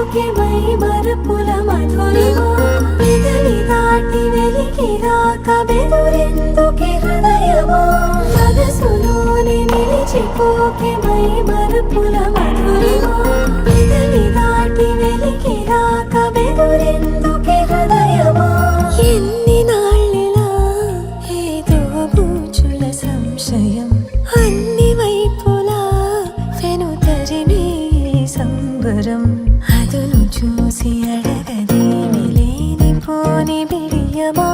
మరిచిపోకే my మరపుల Madhurima పెదవి దాటి వెలికి రాక బెదురెందుకే హృదయమా మనసులోనే నిలిచిపోకే మై మరపుల మధురిమా పెదవి దాటి వెలికి రాక బెదురెందుకే హృదయమా ఎన్ని నాళ్ళిలా ఏదో బూచుల సంశయం అన్ని వైపులా వెనుతరినే సంబరం అదును చూసి అడగదేమి లేనిపోని బిడియమా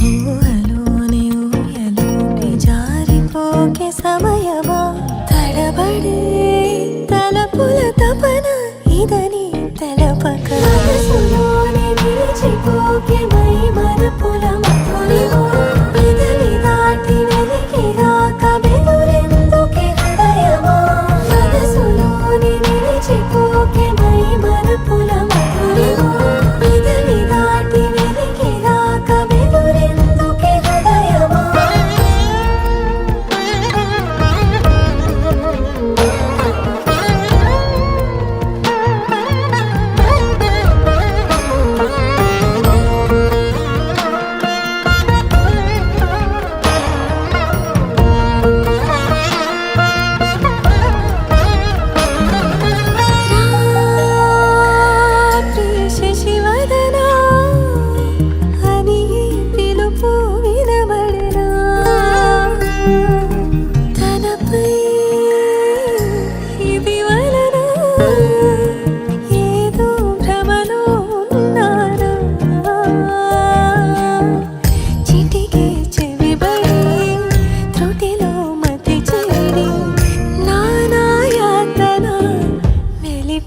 ఊహలోని ఊయలోకి జారిపోకే సమయమా తడబడే తలపుల తపన ఇదని తెలపక మనసులోనే నిలిచిపోకే మై మరపుల మధురిమా పెదవి దాటి వెలికి రాక బెదురెందుకే హృదయమా మనసులోనే నిలిచిపోకే మై మరపుల మధురిమా పెదవి దాటి వెలికి రాక బెదురెందుకే హృదయమా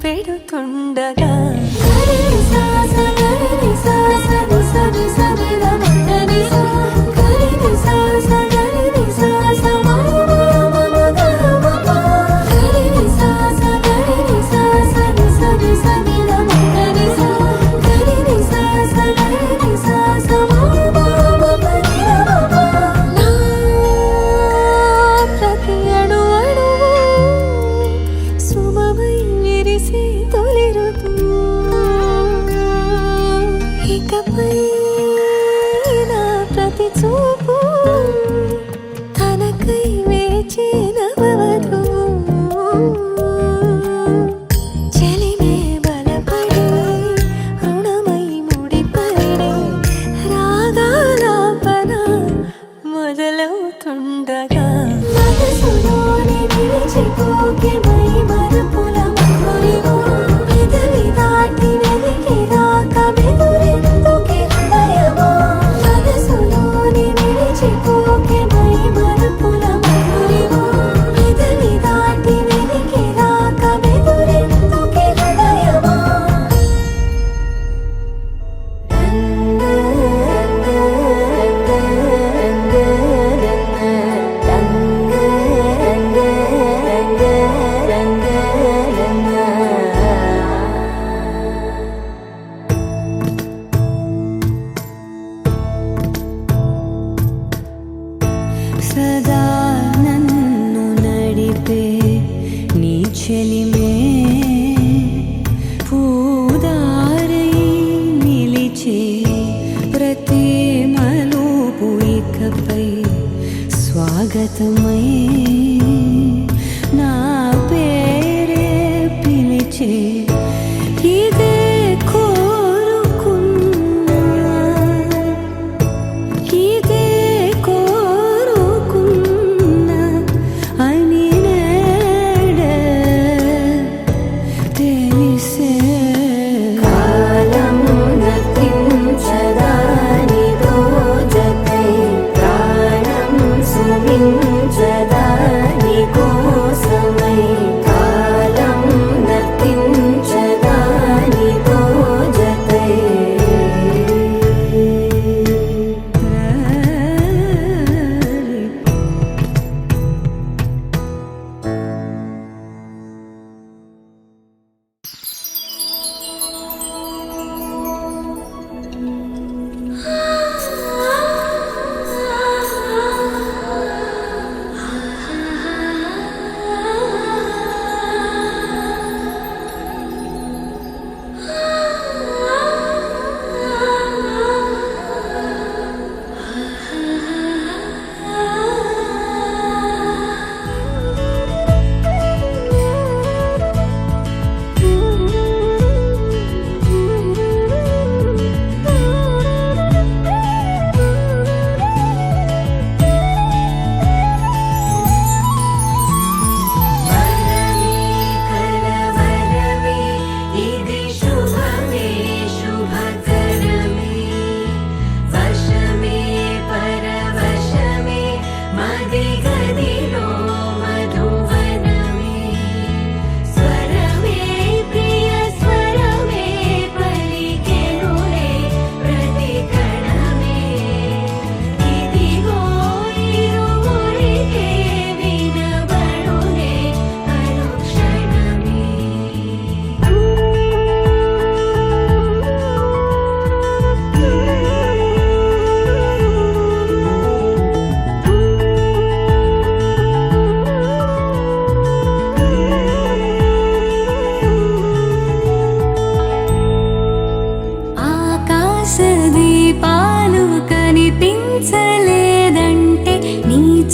పెడుతుండగా ఇకపై నా ప్రతి చూపు తనకై వేచి నవ్వదు చెలిమే బలపడి రుణమై ముడిపడి రాగాలాపన మొదలవుతుండగా మనసులోనే నిలిచిపోకే మై మరపుల మధురిమా పెదవి దాటి వెలికి రాక బెదురెందుకే హృదయమా మనసులోనే నిలిచిపోకే మై మరపుల మధురిమా పెదవి దాటి వెలికి రాక బెదురెందుకే హృదయమా సదా నన్ను నడిపే నీ చెలిమే పూదారై నిలిచే ప్రతి మలుపు ఇకపై స్వాగతమై నా పేరే పిలిచే ఇదే కోరుకున్నా ఇదే కోరుకున్నా అని నేడే తెలిసే కాలం నతించదాని దోజకై ప్రాణం సుమించదాని కోసమై కాలం నతించదాని దోజకై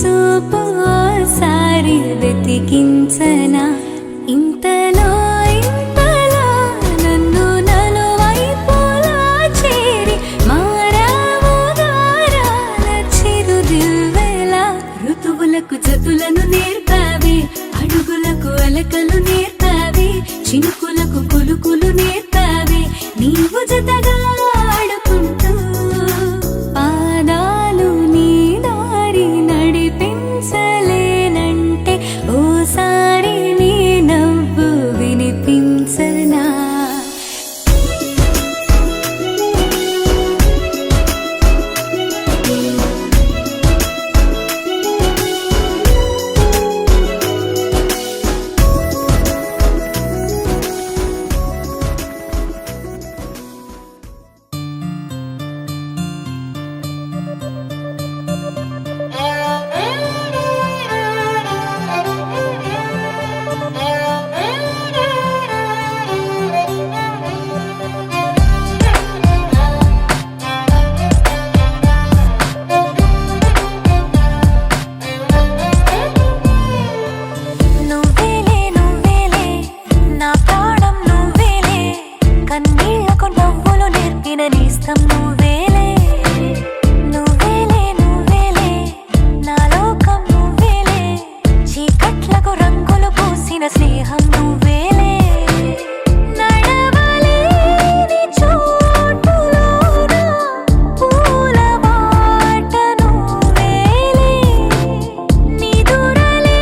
చూపు ఓసారి వెతికించనా ఇంతలో ఇంతలో నన్ను నలువైపులా చేరి మారావు గారాల చిరుదివ్వెలా ఋతువులకు జతులను నేర్పావే అడుగులకు అలకలు నేర్పావే చినుకులకు కులుకులు నేర్పావే నీవు జతగా ఆడుకుంటూ పాదాలు నీ దారి నడిపించలేనంటే ఓసారి నీ నవ్వు వినిపించనా నువ్వేలే నువ్వేలే నా ప్రాణం నువ్వేలే కన్నీళ్లకు నవ్వులు నేర్పిన నేస్తం నువ్వేలే నువ్వేలే నువ్వేలే నా లోకం నువ్వేలే చీకట్లకు రంగులు పూసిన స్నేహం నువ్వేలే నడవలేని చోటులోన పూల బాట నువ్వేలే నిదురలేని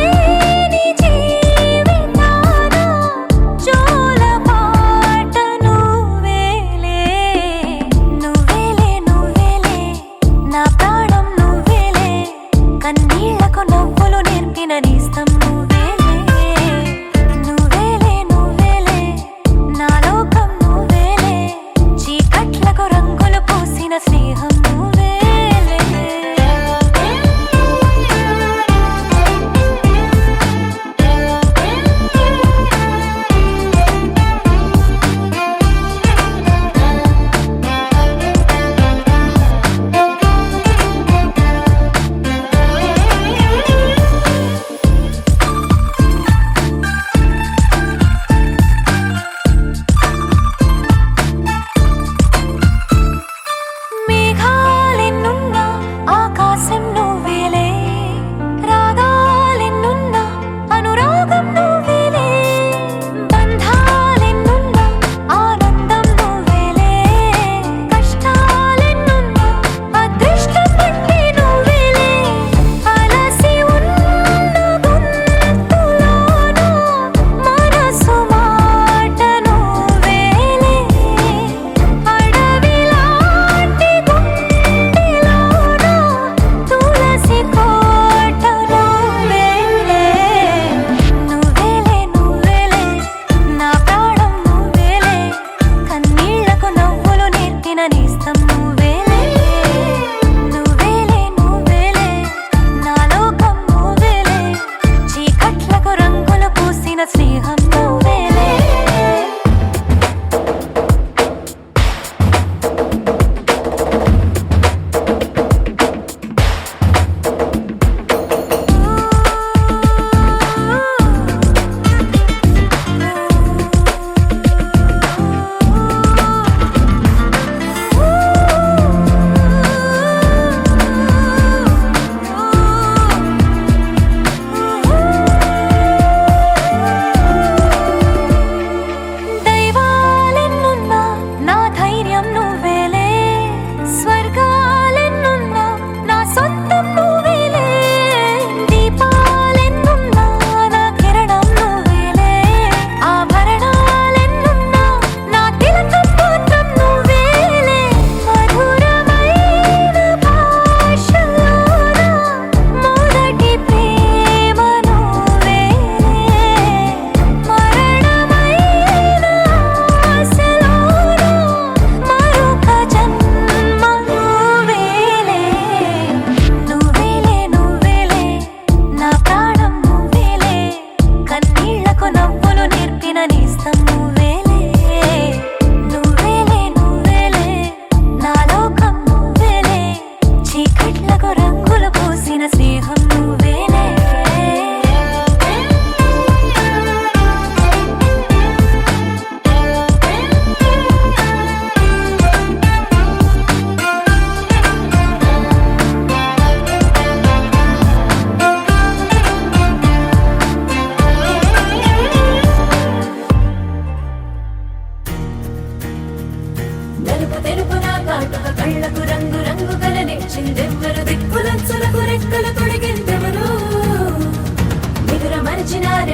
జీవితాన జోల పాట నువ్వేలే నువ్వేలే నువ్వేలే నా ప్రాణం నువ్వేలే కన్నీళ్లకు నవ్వులు నేర్పిన నేస్తం నువ్వేలే నువ్వేలే నువ్వేలే నా లోకం నువ్వేలే చీకట్లకు రంగులు పూసిన స్నేహం నువ్వేలే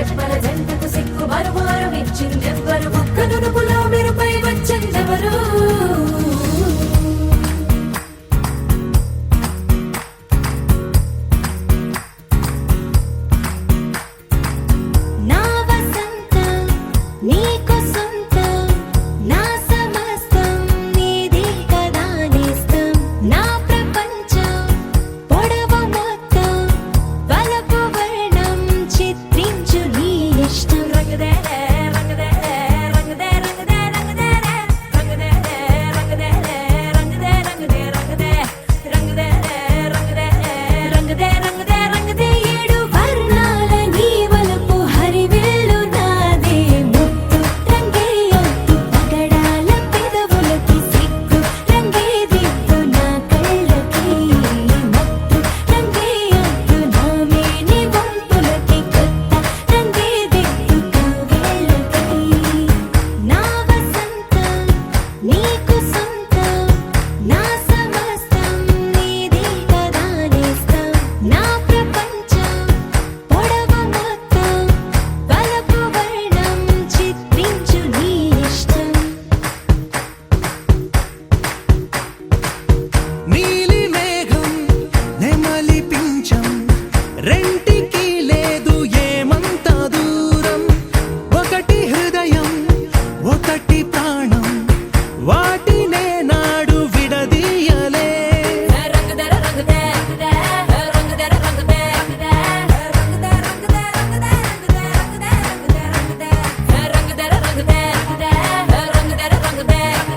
రెప్పల జంటకు సిగ్గు మరుమారు ఇచ్చిందెవ్వరు ఒక్క నునుపులో మెరుపై వచ్చిందెవరు నా వసంతం నీకు సొంతం నా సమస్తం నీది కదా నేస్తం నా ప్రపంచం పొడవు మొత్తం వలపు వర్ణం చిత్రించు నీ ఇష్టం రంగుదే రంగుదే రంగుదే రంగుదే రంగుదే రంగుదే రంగుదే రంగుదే రంగుదే రంగుదే రంగుదే రంగుదే రంగుదే రంగుదే రంగుదే ఏడు వర్ణాల నీ వలపు హరివిల్లు నాదే ముత్తు రంగే ఒత్తు పగడాల పెదవులకి సిగ్గు రంగే దిద్దు నా కళ్ళకి మత్తు రంగే ఒత్తు నా మేని వంపులకి కొత్త రంగే దిద్దు కౌగిళ్ళకి నా వసంతం నీకు సొంతం నా సమస్తం నీది కదా నేస్తం నా ప్రపంచం పొడవు మొత్తం వలపు వర్ణం చిత్రించు నీ ఇష్టం నీలి మేఘం నెమలి పించం రెంటికి లేదు ఏమంత దూరం ఒకటి హృదయం ఒకటి ప్రాణం వాటినే నాడు విడదీయలే రంగుదే రంగుదే రంగుదే రంగుదే రంగుదే రంగుదే రంగుదే రంగుదే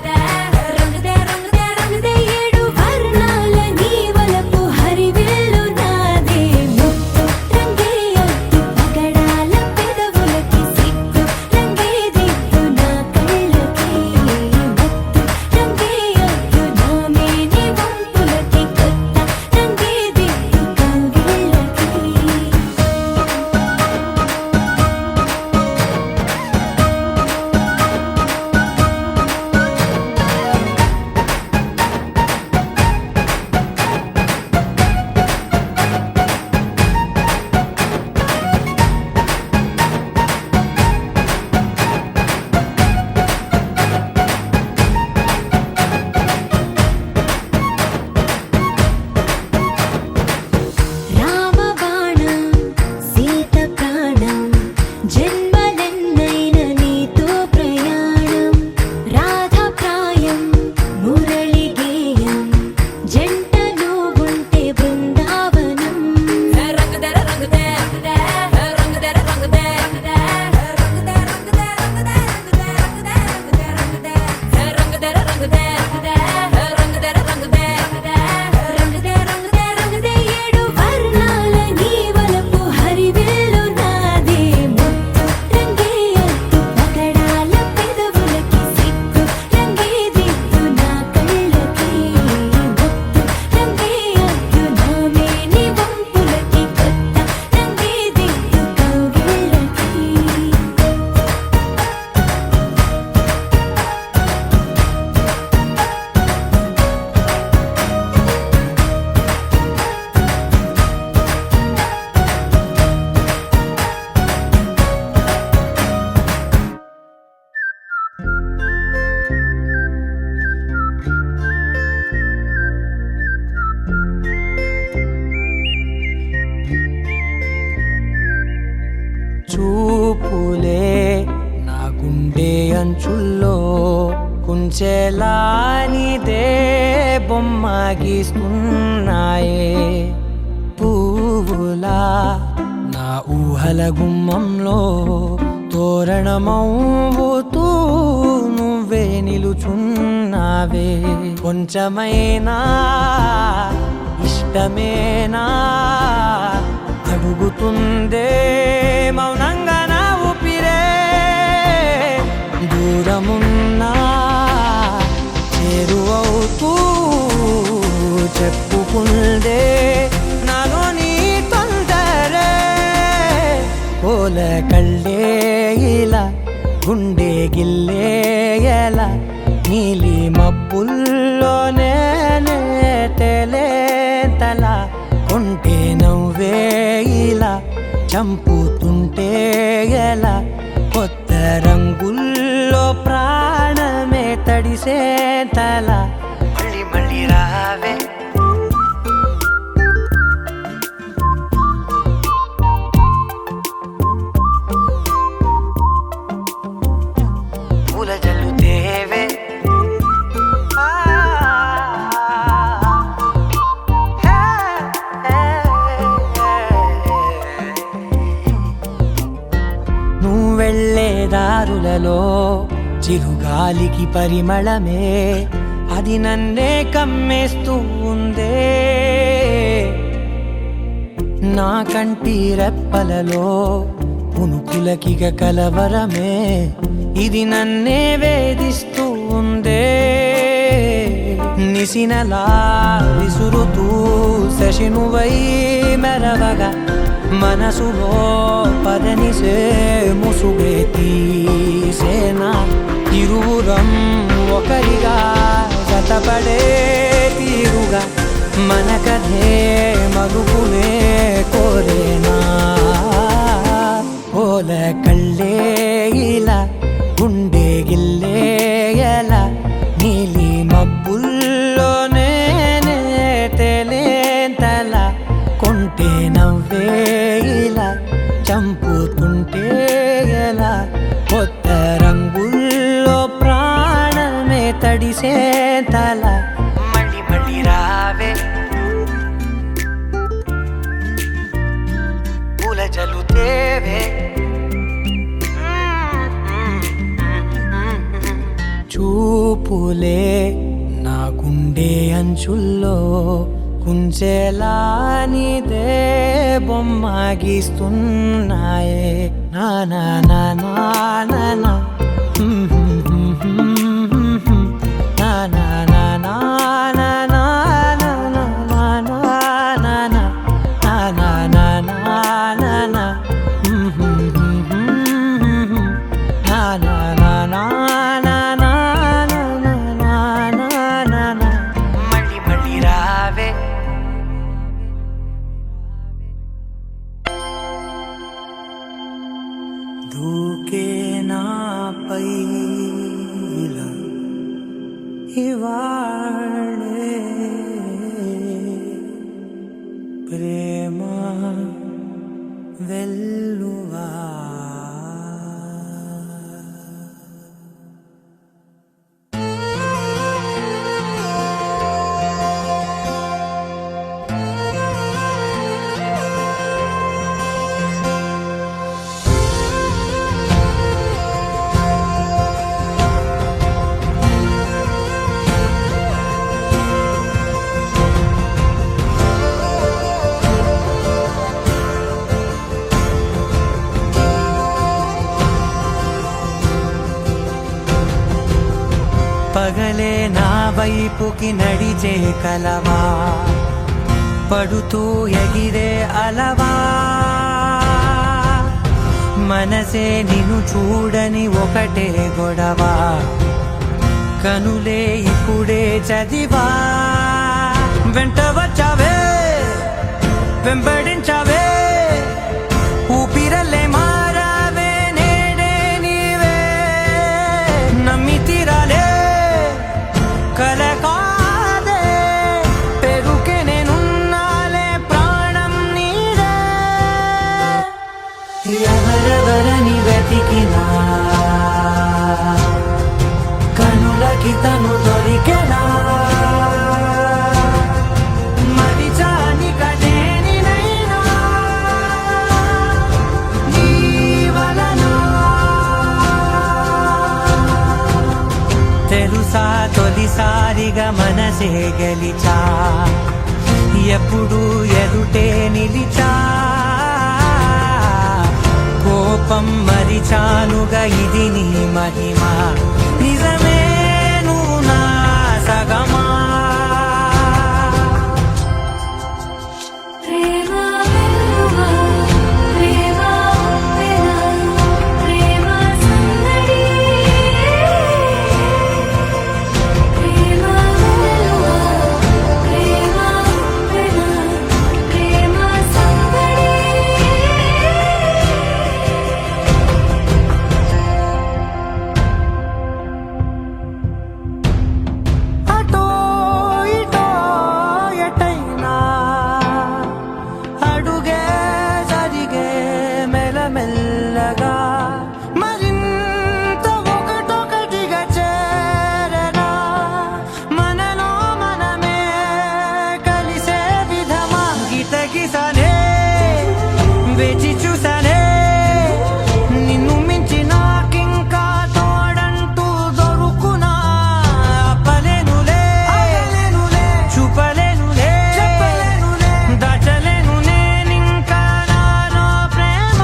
రంగుదే రంగుదే రంగుదే రంగుదే ఏడు వర్ణాల నీ వలపు హరివిల్లు నాదే ముత్తు రంగే ఒత్తు పగడాల పెదవులకి సిగ్గు రంగే దిద్దు నా కళ్ళకి మత్తు రంగే ఒత్తు నా మేని వంపులకి కొత్త రంగే దిద్దు కౌగిళ్ళకి రామబాణం సీత ప్రాణం జన్మలెన్నైన నీతో ప్రయాణం రాధప్రాయం మురళి గేయం జంటలో ఉంటే బృందావనం రంగుదే రంగుదే రంగుదే రంగుదే రంగుదే రంగుదే రంగుదే రంగుదే రంగుదే రంగుదే ఏడు వర్ణాల నీ వలపు హరివిల్లు నాదే ముత్తు రంగే ఒత్తు పగడాల పెదవులకి సిగ్గు రంగే దిద్దు నా కళ్ళకి మత్తు రంగే ఒత్తు నా మేని వంపులకి కొత్త రంగే దిద్దు కౌగిళ్ళకి చూపులే నా గుండె అంచుల్లో కుంచెలానిదే బొమ్మ గీస్తున్నాయే పువ్వులా నా ఊహల గుమ్మంలో తోరణమవుతూ నువ్వే నిలుచున్నావే కొంచెమైనా ఇష్టమేనా అడుగుతుందే మౌనంగా నా ఊపిరే దూరమున్నా చేరువవుతూ చెప్పుకుందే నాలో నీ తొందరే పోల కళ్ళే ఇలా గుండె గిల్లే ఎలా నీలి మబ్బుల్లోనే తేలే తల కొంటే నవ్వే ఇలా చంపుతుంటే ఎలా కొత్త రంగుల్లో ప్రాణమే తడిసే తల మళ్ళీ మళ్ళీ రావే పూల జల్లుతేవే నువ్వు వెళ్ళే దారులలో చిరుగాలికి పరిమళమే అది నన్నే కమ్మేస్తూ ఉందే నా కంటి రెప్పలలో పునుకులకిగ కలవరమే ఇది నన్నే వేధిస్తూ ఉందే నిసినలా విసురుతూ శశినువై మెరవగా మనసులో పదనిసే ముసుగే తీసేనా ఇరువురం ఒకరిగా జతపడే తీరుగా మన కథే మలుపునే కోరేనా ఓల కళ్ళే ఇలా గుండె గిల్లే ఎలా నీలి మబ్బుల్లోనే తేలేంతల కొంటే నవ్వే ఇలా చంపుతుంటే ఎలా కొత్త రంగుల్లో ప్రాణమే తడిసే తల మళ్ళీ మళ్ళీ రావే పూల జల్లుతేవే చూపులే నా గుండె అంచుల్లో కుంచెలా నీదే బొమ్మ గీస్తున్నాయే నా నా నా నా నా నా నా నా నా నా నా నా మళ్ళీ మళ్ళీ రావే దూకే నాపై ఇలా ఇవాళే ప్రేమ వెల్లువా పగలే నా వైపుకి నడిచే కలవా పడుతూ ఎగిరే అలవా మనసే నిన్ను చూడని ఒకటే గొడవ కనులే ఇప్పుడే చదివా వెంట వచ్చావే వెంబడించావే ఊపిరలే మారావే నేడే నీవే నమ్మి తీరాలే కలకాదే పెరుకే నేనున్నాలే ప్రాణం నీడే ఎవరెవరని వెతికినా కనులకి తను దొరికెనా మరిచాని కదేనినైనా నీ వలన తెలుసా తొలిసారిగా మనసే గెలిచా ఎప్పుడు ఎదుటే నిలిచా కోపం మరిచానుగా ఇది నీ మహిమ నిజమే నువ్వు నా సగమా ప్రేమ వెల్లువా ప్రేమ ఉప్పెన ప్రేమ సందడి ప్రేమ వెల్లువా ప్రేమ ఉప్పెన ప్రేమ సందడి వేచి చూసానే నిన్ను మించి నాకింకా తోడంటూ దొరుకునా ఆపలేనులే చూపలేనులే దాచలేను నేనింకా నాలో ప్రేమ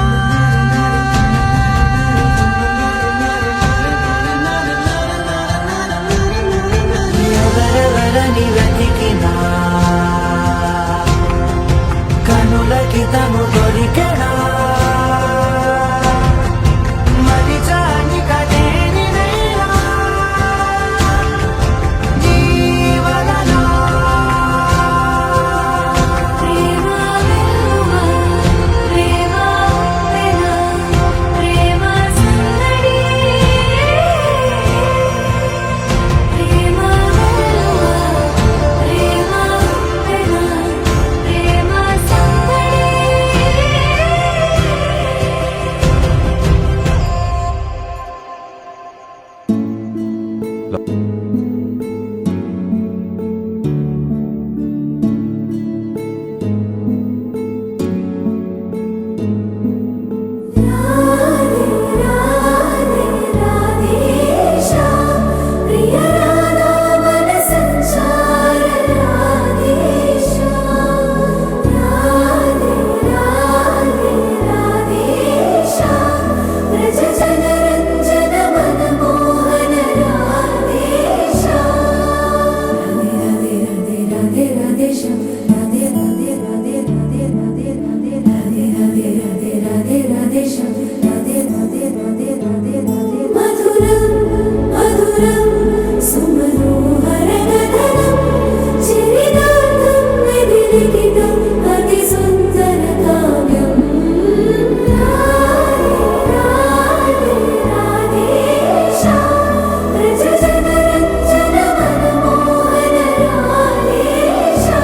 ఎవరెవరని వెతికినా కనులకి తను దొరికెనా మరి జాని కదేని నేనా జీవననా ప్రేమ వెలువ ప్రేమ వెన ప్రేమ సందడి ప్రేమ వెలువ ప్రేమ వెన ప్రేమ సందడి రాధే రాధే రాధేశా ప్రియ రాధా మన సంచార రాధేశా రాధే రాధే రాధేశా బ్రజ జన రంజన మన మోహన రాధేశా రాధే రాధే రాధే రాధేశా రాధే రాధే రాధే రాధే రాధే రాధే రాధే రాధే రాధే రాధే రాధేశా రాధే రాధే రాధే రాధే రాధే మధురం మధురం సుమనోహర గగనం చిరిదాంతం విధిలిఖితం అతి సుందర కావ్యం రాధే రాధే రాధేశా బ్రజ జన రంజన మన మోహన రాధేశా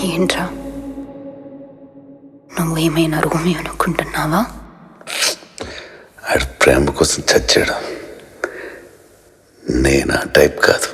ఏంట్రా నువ్వు ఏమైనా రోమి అనుకుంటున్నావా? ఆడు ప్రేమ కోసం చచ్చాడు. నేను ఆ టైప్ కాదు.